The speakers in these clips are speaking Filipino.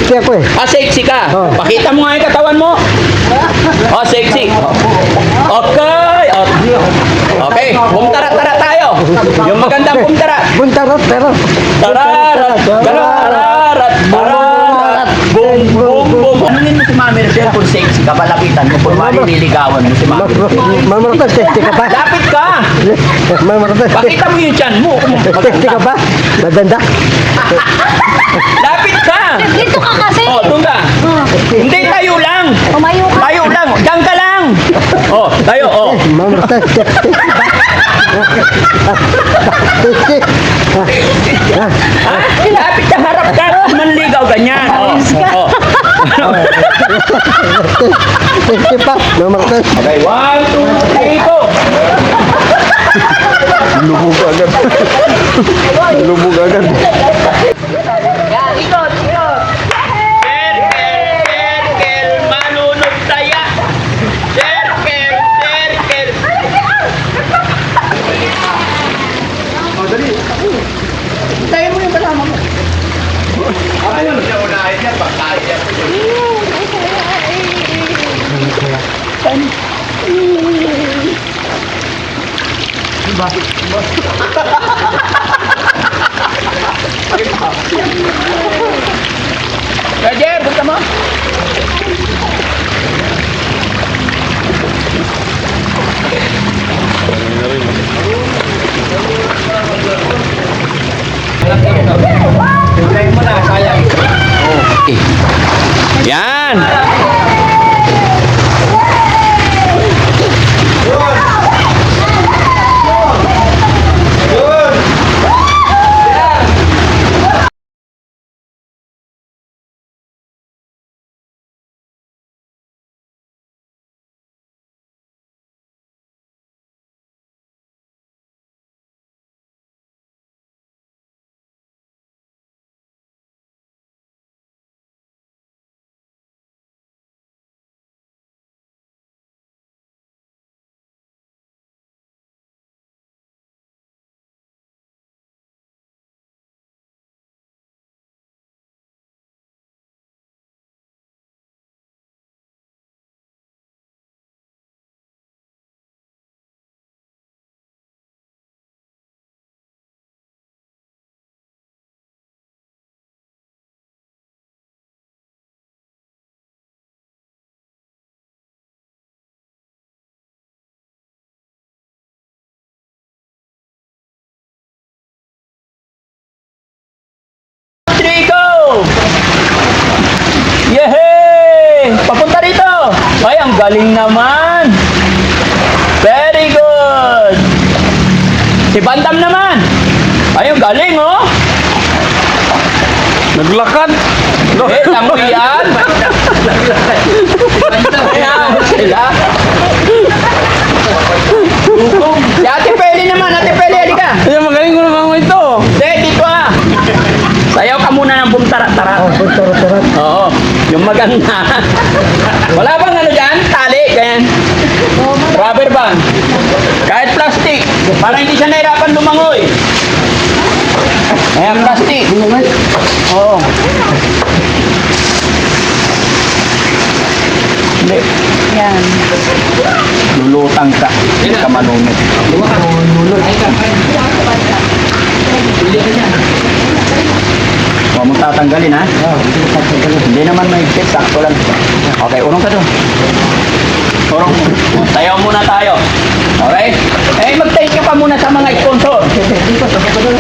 sexy ako eh. Sexy ka. Oh. Pakita mo nga yung katawan mo. Sexy. Okay. Okay, bumtara-tara tayo. Yung magandang bumtara. Buntarot, pero. Tararat, tararat, tararat, boom, boom, boom. Tanungin mo si Mami Rosel kung sexy ka, palapitan mo, kung wali niligawan mo si Mami. Mamaratan, sexy ka ba? Lapit ka! Mamaratan, Pakita mo yung tiyan mo. sexy ka ba? Maganda. Lapit ka! Dito ka kasi. Doon ka. Hindi, tayo lang. Tumayo ka. Tayo lang. Diyan ka lang. Tayo, Mamaratan, sexy. Sexy. Lapit ka, harap ka. Manligaw ganyan. Sexy pa. Mamaratan. Okay, 1, 2, 3, go. Lubog agad. Lubog agad. Ikot. Circle, malunod saya. Circle. Tayo mo yung kasama mo. Ayun, siya unahin yan. Pagkain yan. Roger, punta mo. Try mo na, sayang. Okay. Yan. Yehey! Papunta rito! Ay, ang galing naman! Very good! Si Bantam naman! Ay, ang galing, oh! Naglakad. Tangoy yan! Ayan, sila! Si Ate Peli naman! Ate Peli, halika! Ay, magaling ko naman ito. Dito ah! Sayaw ka muna ng bumtara-tara. Buntarot. Oo, yung maganda. Wala bang ano dyan? Tali, ganyan. Rubber band. Kahit plastic. Para hindi siya nahirapan lumangoy. Ayan, plastic. Oo. Hindi. Yan. Lulutang ka. Hindi ka manunod. Huwag mong tatanggalin, ha? Hindi naman may fit, sakto lang. Okay, urong ka doon. Urong. Tayo muna tayo. Okay? Mag-thank you ka muna sa mga sponsor.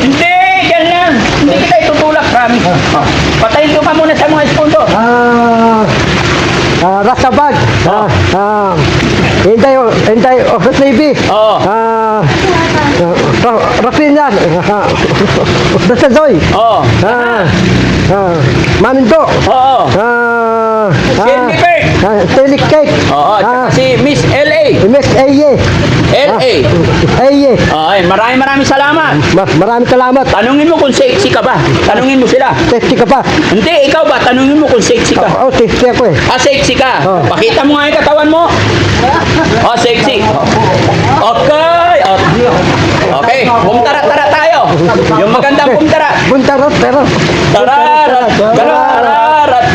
Hindi, dyan lang. Hindi kita itutulak, promise. Pa-thank you ka muna sa mga sponsor. Rasabag. Hinday Office Navy. Oo. Rafinyan. Dasadoy. Oo. Manindo. Oo. Stelik Cake. Oo. Tsaka si Miss L.A. Miss Aye. L.A. Aye. Ay, maraming salamat. Maraming salamat. Tanungin mo kung sexy ka ba. Tanungin mo sila. Sexy ka pa. Hindi, ikaw ba? Tanungin mo kung sexy ka. Sexy ako eh. Sexy ka. Oh. Pakita mo nga yung katawan mo. Sexy. Okay. Okay, bumtara-tara tayo. Yung magandang bumtara. Buntarot, pero. Tararat, tararat,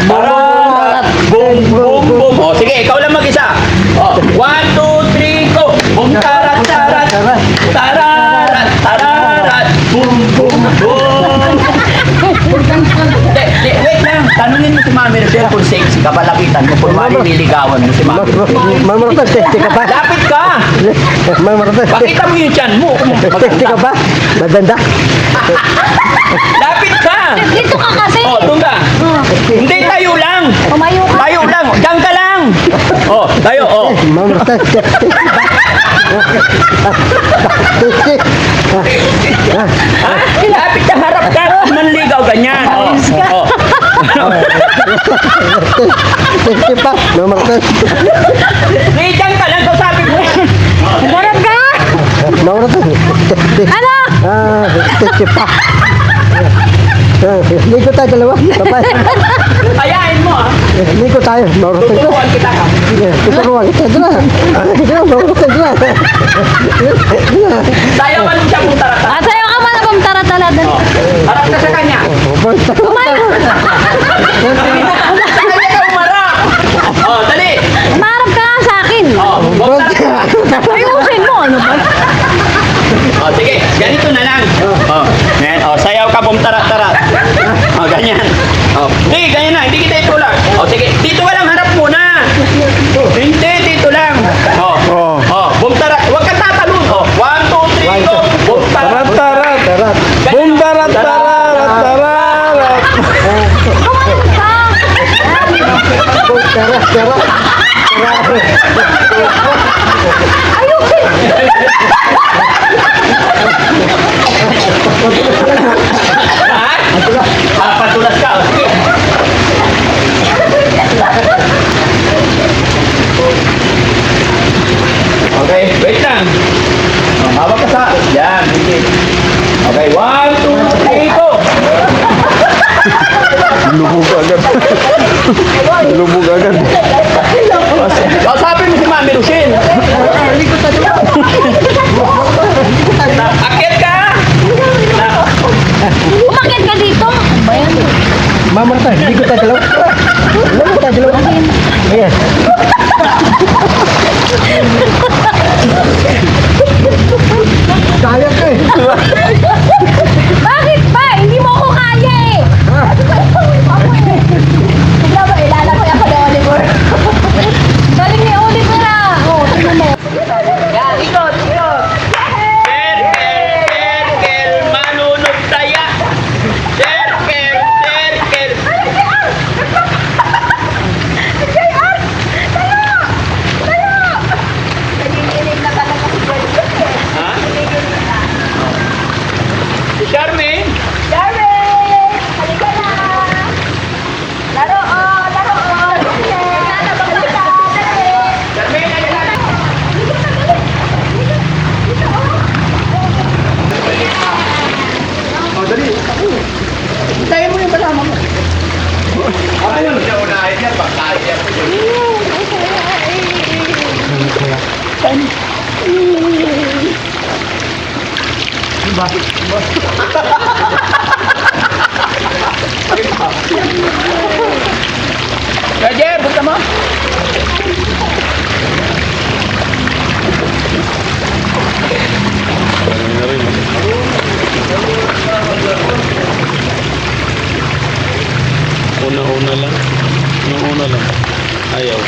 Tanungin mo si Mami Rochelle kung sexy ka, palapitan mo. Kung mali niligawan mo si Mami Rochelle. Mamaratas, sexy ka ba? Lapit ka! Mamaratas, Pakita mo yung tiyan mo. Kung sexy ka ba? Maganda. Lapit ka! Dito ka kasi. Oh, doon ka. Hindi, tayo lang. Tumayo ka. Tayo lang. Diyan ka lang. Oh, tayo. Oh. Mamaratas, sexy. Sexy. Ha? Lapit ka, harap ka. Manligaw ganyan. Oh. Oh. Sexy pa. Mamaratas. Hindi, diyan ka lang. Sabi mo. Barap ka. Mamaratas, sexy. Ano? Sexy pa. Ligo tayo dalawa. Kapay. Ayain mo, ha? Ligo tayo. Mamaratas ka. Tuturuan kita ka. Tuturuan kita dala. Mamaratas dala. Sayaw ka nung siya kung tarata. At sa'yo ka man akong taratala. Oh. Harap ka sa kanya. Tumayo. Sa kanya ka umarap. Oh, dali. Umarap ka nga sa akin. Oh, huwag tarata. Ayusin mo. Ano ba? Oh, sige, ganito na lang. Oh, yan. Oh, sayaw ka bum tarat-tarat. Oh, ganyan. Oh, hindi, ganyan na. Hindi kita itulak. Oh, sige. Dito ka lang, harap muna. Hindi, dito lang. Oh, oh, bum tarat. Huwag kang tatalon. Oh, 1, 2, 3, go. Bum tarat. Tarat. Bum tarat, tarat. Tumayo ka. Tarat. Ayusin. Ha? Patulas ka. Oh, sige. Okay, wait lang. Oh, hawak ka sa... Yan, hindi. Okay, 1, 2, 3, go. Lubog agad. Lubog agad. Oh, sabi mo si Mami Rochelle. Akit ka! Umakit ka dito. Bayan. Mamaratas, ligo tayo dalawa. Ligo tayo dalawa. Ayan. Kaya ka eh. Bakit ba? Hindi mo ako kaya eh. Tignan mo, ilalakay ako ni Oliver. Galing ni Oliver ah. Oh, tignan mo. Yan, ikot. Circle, manunod taya. Circle. Ha? Si Charmaine? Darren! Halika na! Laro oh! Laro oh! Lalabang na ka! Darren! Charmaine, ayun na. Oh, dali. Tayo mo yung balama mo. Ayaw siya unahin yan, pagkain yan. Roger, basta mo. Una-una lang. Una lang. Ayaw.